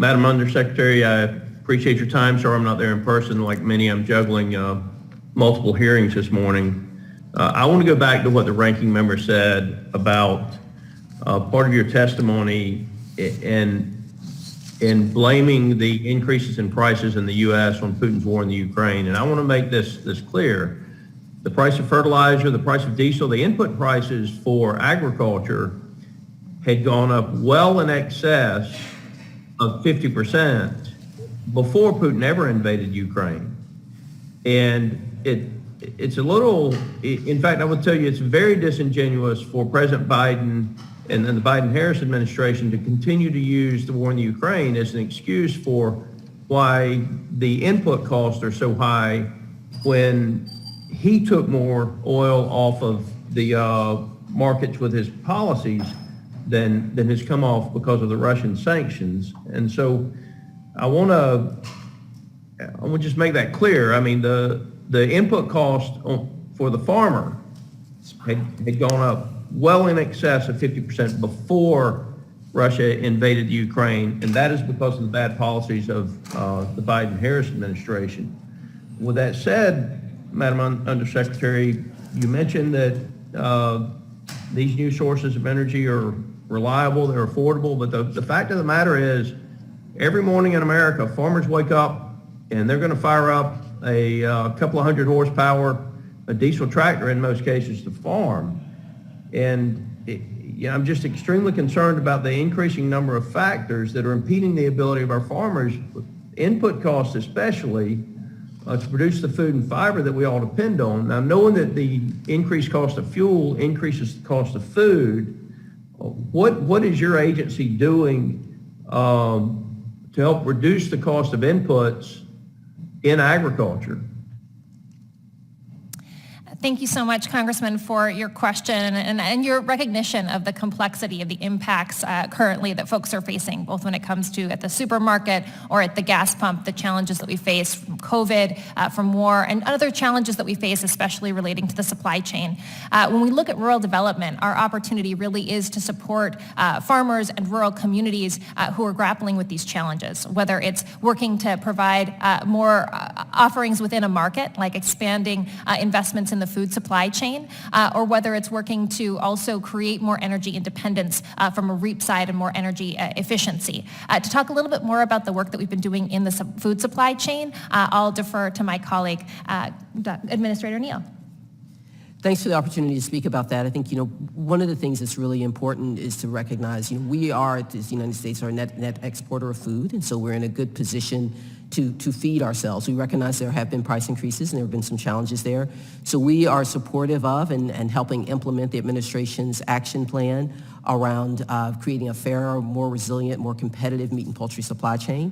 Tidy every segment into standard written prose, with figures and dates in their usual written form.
Madam Undersecretary, I appreciate your time. Sorry I'm not there in person. Like many, I'm juggling multiple hearings this morning. I want to go back to what the ranking member said about part of your testimony in blaming the increases in prices in the U.S. on Putin's war in the Ukraine. And I want to make this clear. The price of fertilizer, the price of diesel, the input prices for agriculture had gone up well in excess of 50% before Putin ever invaded Ukraine. And it's a little, in fact, I would tell you it's very disingenuous for President Biden and then the Biden-Harris administration to continue to use the war in the Ukraine as an excuse for why the input costs are so high when he took more oil off of the markets with his policies than has come off because of the Russian sanctions. And so I want to just make that clear. I mean, the input cost for the farmer had gone up well in excess of 50% before Russia invaded the Ukraine, and that is because of the bad policies of the Biden-Harris administration. With that said, Madam Undersecretary, you mentioned that these new sources of energy are reliable, they're affordable, but the fact of the matter is, every morning in America, farmers wake up and they're going to fire up a couple of hundred horsepower, a diesel tractor in most cases, to farm. And I'm just extremely concerned about the increasing number of factors that are impeding the ability of our farmers, input costs especially, to produce the food and fiber that we all depend on. Now, knowing that the increased cost of fuel increases the cost of food, what is your agency doing to help reduce the cost of inputs in agriculture? Thank you so much, Congressman, for your question and your recognition of the complexity of the impacts currently that folks are facing, both when it comes to at the supermarket or at the gas pump, the challenges that we face from COVID, from war, and other challenges that we face, especially relating to the supply chain. When we look at rural development, our opportunity really is to support farmers and rural communities who are grappling with these challenges, whether it's working to provide more offerings within a market, like expanding investments in the food supply chain, or whether it's working to also create more energy independence from a REAP side and more energy efficiency. To talk a little bit more about the work that we've been doing in the food supply chain, I'll defer to my colleague, Administrator Neal. Thanks for the opportunity to speak about that. I think, one of the things that's really important is to recognize, we are, as the United States, are a net exporter of food, and so we're in a good position to feed ourselves. We recognize there have been price increases and there have been some challenges there. So we are supportive of and helping implement the administration's action plan around creating a fairer, more resilient, more competitive meat and poultry supply chain.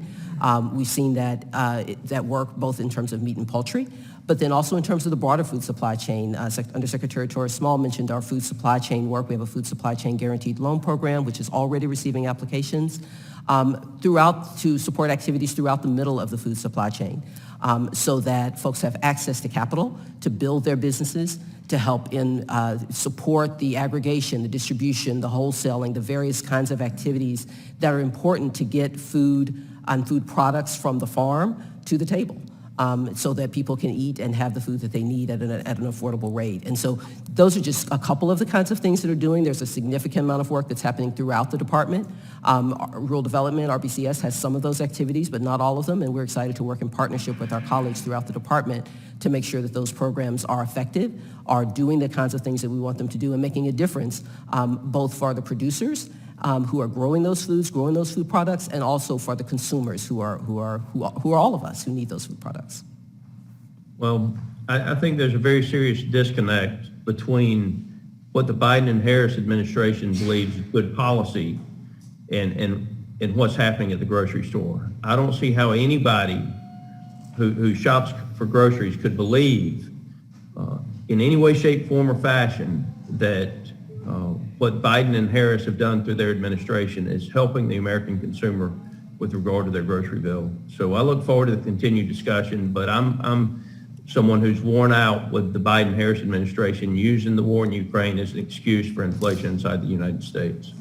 We've seen that work both in terms of meat and poultry, but then also in terms of the broader food supply chain. Undersecretary Torres Small mentioned our food supply chain work. We have a food supply chain guaranteed loan program, which is already receiving applications to support activities throughout the middle of the food supply chain, so that folks have access to capital to build their businesses, to help in support the aggregation, the distribution, the wholesaling, the various kinds of activities that are important to get food and food products from the farm to the table. So that people can eat and have the food that they need at an affordable rate. And so those are just a couple of the kinds of things that are doing. There's a significant amount of work that's happening throughout the department. Rural Development, RBCS, has some of those activities, but not all of them, and we're excited to work in partnership with our colleagues throughout the department to make sure that those programs are effective, are doing the kinds of things that we want them to do, and making a difference both for the producers who are growing those food products, and also for the consumers who are all of us who need those food products. Well, I think there's a very serious disconnect between what the Biden and Harris administration believes is good policy and what's happening at the grocery store. I don't see how anybody who shops for groceries could believe in any way, shape, form, or fashion that what Biden and Harris have done through their administration is helping the American consumer with regard to their grocery bill. So I look forward to the continued discussion, but I'm someone who's worn out with the Biden-Harris administration using the war in Ukraine as an excuse for inflation inside the United States.